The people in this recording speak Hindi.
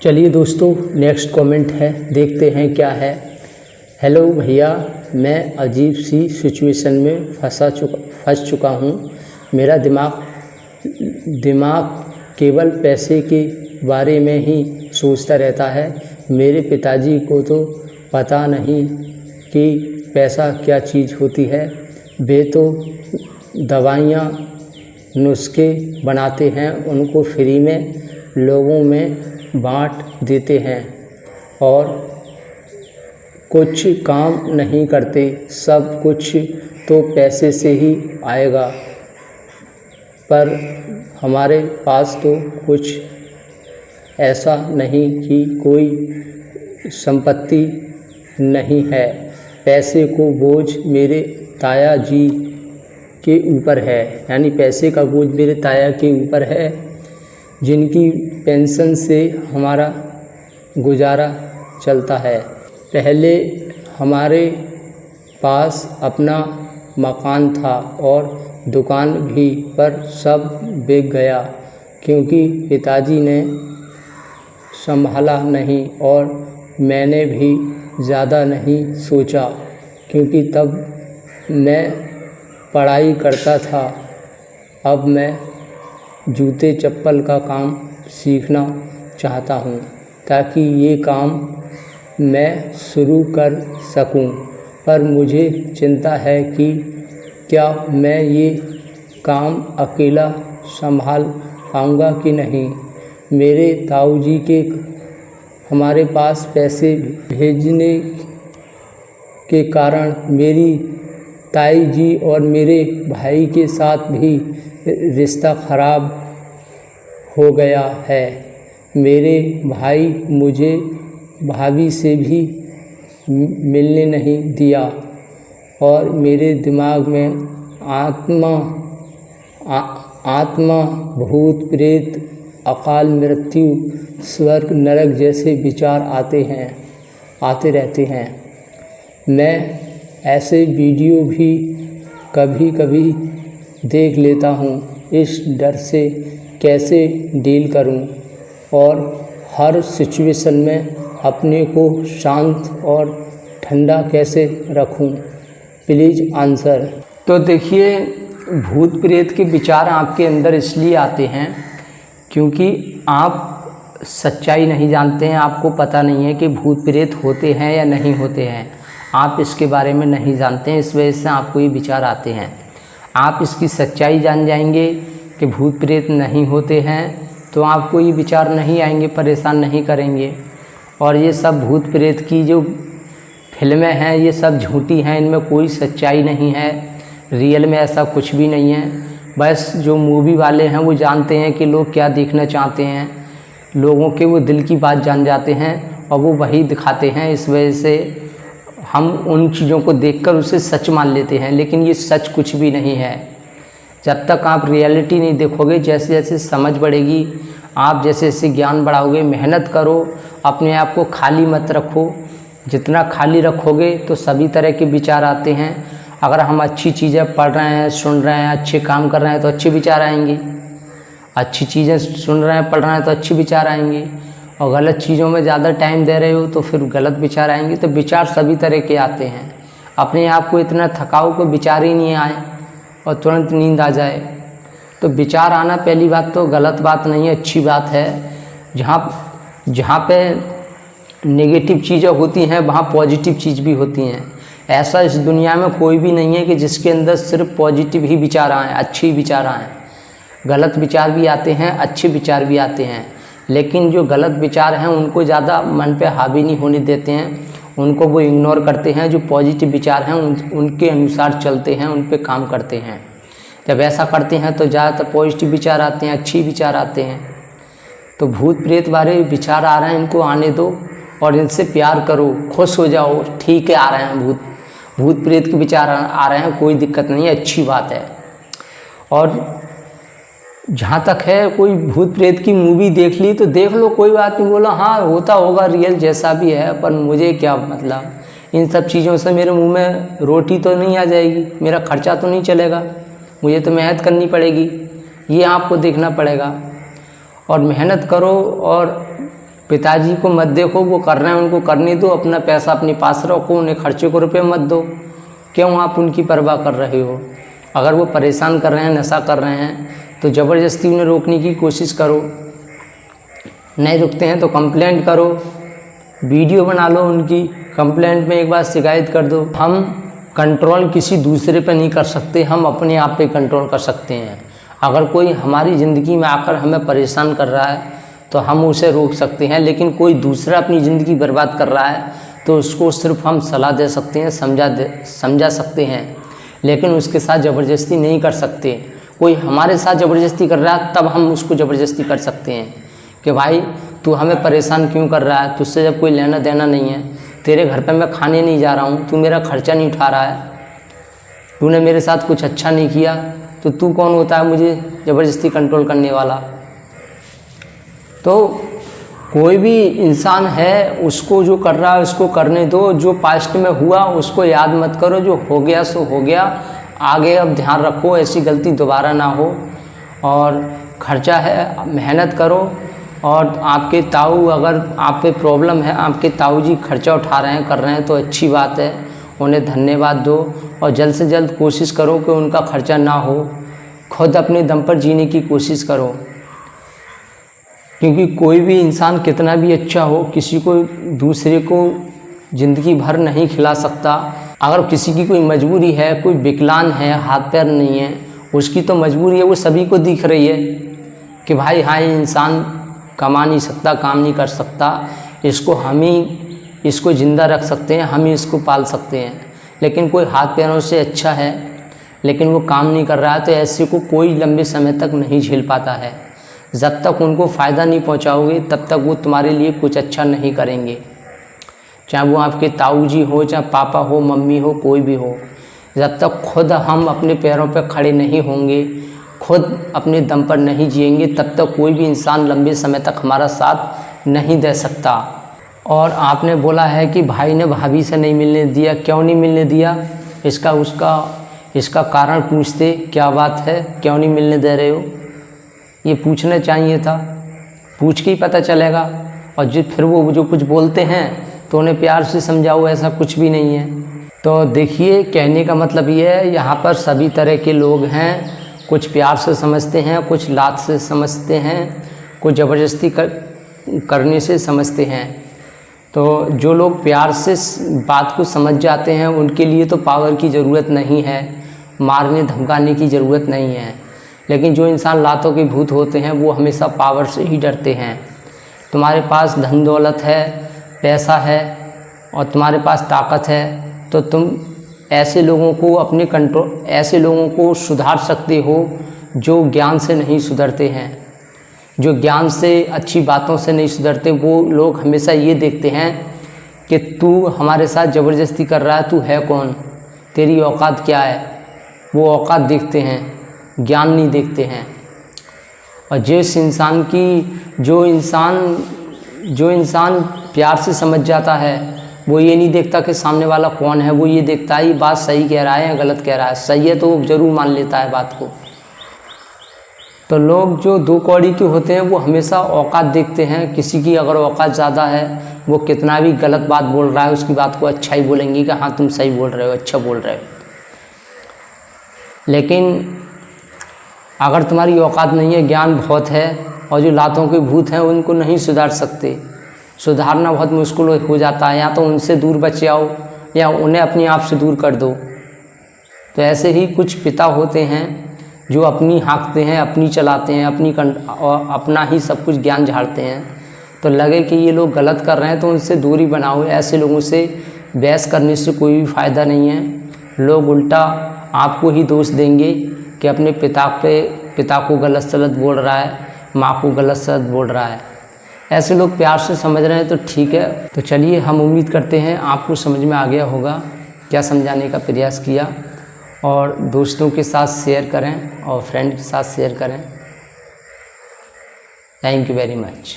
चलिए दोस्तों, नेक्स्ट कमेंट है, देखते हैं क्या है। हेलो भैया, मैं अजीब सी सिचुएशन में फंस चुका हूँ। मेरा दिमाग केवल पैसे के बारे में ही सोचता रहता है। मेरे पिताजी को तो पता नहीं कि पैसा क्या चीज़ होती है। वे तो दवाइयाँ नुस्खे बनाते हैं, उनको फ्री में लोगों में बांट देते हैं और कुछ काम नहीं करते। सब कुछ तो पैसे से ही आएगा, पर हमारे पास तो कुछ ऐसा नहीं कि कोई संपत्ति नहीं है। पैसे को बोझ मेरे ताया जी के ऊपर है, यानी पैसे का बोझ मेरे ताया के ऊपर है, जिनकी पेंशन से हमारा गुजारा चलता है। पहले हमारे पास अपना मकान था और दुकान भी, पर सब बिक गया क्योंकि पिताजी ने संभाला नहीं और मैंने भी ज़्यादा नहीं सोचा क्योंकि तब मैं पढ़ाई करता था। अब मैं जूते चप्पल का काम सीखना चाहता हूँ ताकि ये काम मैं शुरू कर सकूँ, पर मुझे चिंता है कि क्या मैं ये काम अकेला संभाल पाऊँगा कि नहीं। मेरे ताऊजी के हमारे पास पैसे भेजने के कारण मेरी ताई जी और मेरे भाई के साथ भी रिश्ता ख़राब हो गया है। मेरे भाई मुझे भाभी से भी मिलने नहीं दिया और मेरे दिमाग में आत्मा भूत प्रेत, अकाल मृत्यु, स्वर्ग नरक जैसे विचार आते रहते हैं। मैं ऐसे वीडियो भी कभी कभी देख लेता हूँ। इस डर से कैसे डील करूँ और हर सिचुएशन में अपने को शांत और ठंडा कैसे रखूँ, प्लीज़ आंसर। तो देखिए, भूत प्रेत के विचार आपके अंदर इसलिए आते हैं क्योंकि आप सच्चाई नहीं जानते हैं। आपको पता नहीं है कि भूत प्रेत होते हैं या नहीं होते हैं। आप इसके बारे में नहीं जानते हैं, इस वजह से आपको ये विचार आते हैं। आप इसकी सच्चाई जान जाएंगे कि भूत प्रेत नहीं होते हैं तो आपको ये विचार नहीं आएंगे, परेशान नहीं करेंगे। और ये सब भूत प्रेत की जो फिल्में हैं ये सब झूठी हैं, इनमें कोई सच्चाई नहीं है। रियल में ऐसा कुछ भी नहीं है। बस जो मूवी वाले हैं वो जानते हैं कि लोग क्या देखना चाहते हैं, लोगों के वो दिल की बात जान जाते हैं और वो वही दिखाते हैं। इस वजह से हम उन चीज़ों को देखकर उसे सच मान लेते हैं, लेकिन ये सच कुछ भी नहीं है। जब तक आप रियलिटी नहीं देखोगे, जैसे जैसे समझ बढ़ेगी, आप जैसे जैसे ज्ञान बढ़ाओगे, मेहनत करो, अपने आप को खाली मत रखो। जितना खाली रखोगे तो सभी तरह के विचार आते हैं। अगर हम अच्छी चीज़ें पढ़ रहे हैं, सुन रहे हैं, अच्छे काम कर रहे हैं तो अच्छे विचार आएंगे। अच्छी चीज़ें सुन रहे हैं, पढ़ रहे हैं तो अच्छे विचार आएंगे। और गलत चीज़ों में ज़्यादा टाइम दे रहे हो तो फिर गलत विचार आएंगे। तो विचार सभी तरह के आते हैं। अपने आप को इतना थकाओ कि विचार ही नहीं आए और तुरंत नींद आ जाए। तो विचार आना पहली बात तो गलत बात नहीं है, अच्छी बात है। जहाँ पे नेगेटिव चीज़ें होती हैं वहाँ पॉजिटिव चीज़ भी होती हैं। ऐसा इस दुनिया में कोई भी नहीं है कि जिसके अंदर सिर्फ पॉजिटिव ही विचार आएँ, अच्छे विचार आएँ। गलत विचार भी आते हैं, अच्छे विचार भी आते हैं, लेकिन जो गलत विचार हैं उनको ज़्यादा मन पे हावी नहीं होने देते हैं, उनको वो इग्नोर करते हैं। जो पॉजिटिव विचार हैं उनके अनुसार चलते हैं, उन पे काम करते हैं। जब ऐसा करते हैं तो ज़्यादातर पॉजिटिव विचार आते हैं, अच्छे विचार आते हैं। तो भूत प्रेत वाले विचार आ रहे हैं, इनको आने दो और इनसे प्यार करो, खुश हो जाओ। ठीक है, आ रहे हैं भूत प्रेत के विचार आ रहे हैं, कोई दिक्कत नहीं है, अच्छी बात है। और जहाँ तक है कोई भूत प्रेत की मूवी देख ली तो देख लो, कोई बात नहीं। बोला हाँ होता होगा रियल जैसा भी है, पर मुझे क्या मतलब, इन सब चीज़ों से मेरे मुंह में रोटी तो नहीं आ जाएगी, मेरा खर्चा तो नहीं चलेगा, मुझे तो मेहनत करनी पड़ेगी। ये आपको देखना पड़ेगा और मेहनत करो और पिताजी को मत देखो, वो कर रहे हैं उनको करने दो, अपना पैसा अपने पास रखो, उन्हें खर्चे को रुपये मत दो। क्यों आप उनकी परवाह कर रहे हो? अगर वो परेशान कर रहे हैं, नशा कर रहे हैं, तो ज़बरदस्ती उन्हें रोकने की कोशिश करो। नहीं रुकते हैं तो कंप्लेंट करो, वीडियो बना लो उनकी, कंप्लेंट में एक बार शिकायत कर दो। हम कंट्रोल किसी दूसरे पे नहीं कर सकते, हम अपने आप पे कंट्रोल कर सकते हैं। अगर कोई हमारी ज़िंदगी में आकर हमें परेशान कर रहा है तो हम उसे रोक सकते हैं, लेकिन कोई दूसरा अपनी ज़िंदगी बर्बाद कर रहा है तो उसको सिर्फ हम सलाह दे सकते हैं, समझा सकते हैं, लेकिन उसके साथ ज़बरदस्ती नहीं कर सकते। कोई हमारे साथ ज़बरदस्ती कर रहा है तब हम उसको ज़बरदस्ती कर सकते हैं कि भाई तू हमें परेशान क्यों कर रहा है, तुझसे जब कोई लेना देना नहीं है, तेरे घर पे मैं खाने नहीं जा रहा हूँ, तू मेरा खर्चा नहीं उठा रहा है, तूने मेरे साथ कुछ अच्छा नहीं किया, तो तू कौन होता है मुझे ज़बरदस्ती कंट्रोल करने वाला। तो कोई भी इंसान है, उसको जो कर रहा है उसको करने दो। जो पास्ट में हुआ उसको याद मत करो, जो हो गया सो हो गया। आगे अब ध्यान रखो ऐसी गलती दोबारा ना हो। और खर्चा है, मेहनत करो। और आपके ताऊ, अगर आप पे प्रॉब्लम है, आपके ताऊ जी खर्चा उठा रहे हैं, कर रहे हैं, तो अच्छी बात है, उन्हें धन्यवाद दो। और जल्द से जल्द कोशिश करो कि उनका खर्चा ना हो, खुद अपने दम पर जीने की कोशिश करो। क्योंकि कोई भी इंसान कितना भी अच्छा हो, किसी को दूसरे को ज़िंदगी भर नहीं खिला सकता। अगर किसी की कोई मजबूरी है, कोई विकलांग है, हाथ पैर नहीं है, उसकी तो मजबूरी है, वो सभी को दिख रही है कि भाई हाँ ये इंसान कमा नहीं सकता, काम नहीं कर सकता, हम ही इसको ज़िंदा रख सकते हैं, हम ही इसको पाल सकते हैं। लेकिन कोई हाथ पैरों से अच्छा है लेकिन वो काम नहीं कर रहा है, तो ऐसे को कोई लंबे समय तक नहीं झेल पाता है। जब तक उनको फ़ायदा नहीं पहुंचाओगे तब तक वो तुम्हारे लिए कुछ अच्छा नहीं करेंगे, चाहे वो आपके ताऊ जी हो, चाहे पापा हो, मम्मी हो, कोई भी हो। जब तक खुद हम अपने पैरों पर खड़े नहीं होंगे, खुद अपने दम पर नहीं जिएंगे, तब तक कोई भी इंसान लंबे समय तक हमारा साथ नहीं दे सकता। और आपने बोला है कि भाई ने भाभी से नहीं मिलने दिया, क्यों नहीं मिलने दिया? इसका कारण पूछते, क्या बात है, क्यों नहीं मिलने दे रहे हो? ये पूछना चाहिए था, पूछ के ही पता चलेगा। और फिर वो जो कुछ बोलते हैं तो उन्हें प्यार से समझाओ, ऐसा कुछ भी नहीं है। तो देखिए, कहने का मतलब ये है, यहाँ पर सभी तरह के लोग हैं। कुछ प्यार से समझते हैं, कुछ लात से समझते हैं, कुछ ज़बरदस्ती करने से समझते हैं। तो जो लोग प्यार से बात को समझ जाते हैं उनके लिए तो पावर की ज़रूरत नहीं है, मारने धमकाने की ज़रूरत नहीं है। लेकिन जो इंसान लातों के भूत होते हैं वो हमेशा पावर से ही डरते हैं। तुम्हारे पास धन दौलत है, पैसा है और तुम्हारे पास ताकत है, तो तुम ऐसे लोगों को सुधार सकते हो जो ज्ञान से नहीं सुधरते हैं, जो ज्ञान से, अच्छी बातों से नहीं सुधरते। वो लोग हमेशा ये देखते हैं कि तू हमारे साथ ज़बरदस्ती कर रहा है, तू है कौन, तेरी औकात क्या है। वो औकात देखते हैं, ज्ञान नहीं देखते हैं। और जो इंसान प्यार से समझ जाता है वो ये नहीं देखता कि सामने वाला कौन है, वो ये देखता है ये बात सही कह रहा है या गलत कह रहा है। सही है तो वो ज़रूर मान लेता है बात को। तो लोग जो दो कौड़ी के होते हैं वो हमेशा औकात देखते हैं। किसी की अगर औकात ज़्यादा है, वो कितना भी गलत बात बोल रहा है उसकी बात को अच्छा ही बोलेंगे कि हाँ तुम सही बोल रहे हो, अच्छा बोल रहे हो। लेकिन अगर तुम्हारी औकात नहीं है, ज्ञान बहुत है और जो लातों के भूत हैं उनको नहीं सुधार सकते, सुधारना बहुत मुश्किल हो जाता है। या तो उनसे दूर बच जाओ या उन्हें अपने आप से दूर कर दो। तो ऐसे ही कुछ पिता होते हैं जो अपनी हाँकते हैं, अपनी चलाते हैं, अपना ही सब कुछ ज्ञान झाड़ते हैं। तो लगे कि ये लोग गलत कर रहे हैं तो उनसे दूरी बनाओ। ऐसे लोगों से बहस करने से कोई भी फ़ायदा नहीं है। लोग उल्टा आपको ही दोष देंगे कि अपने पिता को गलत सलत बोल रहा है, माँ को गलत सलत बोल रहा है। ऐसे लोग प्यार से समझ रहे हैं तो ठीक है। तो चलिए, हम उम्मीद करते हैं आपको समझ में आ गया होगा क्या समझाने का प्रयास किया। और दोस्तों के साथ शेयर करें और फ्रेंड के साथ शेयर करें। Thank you very much.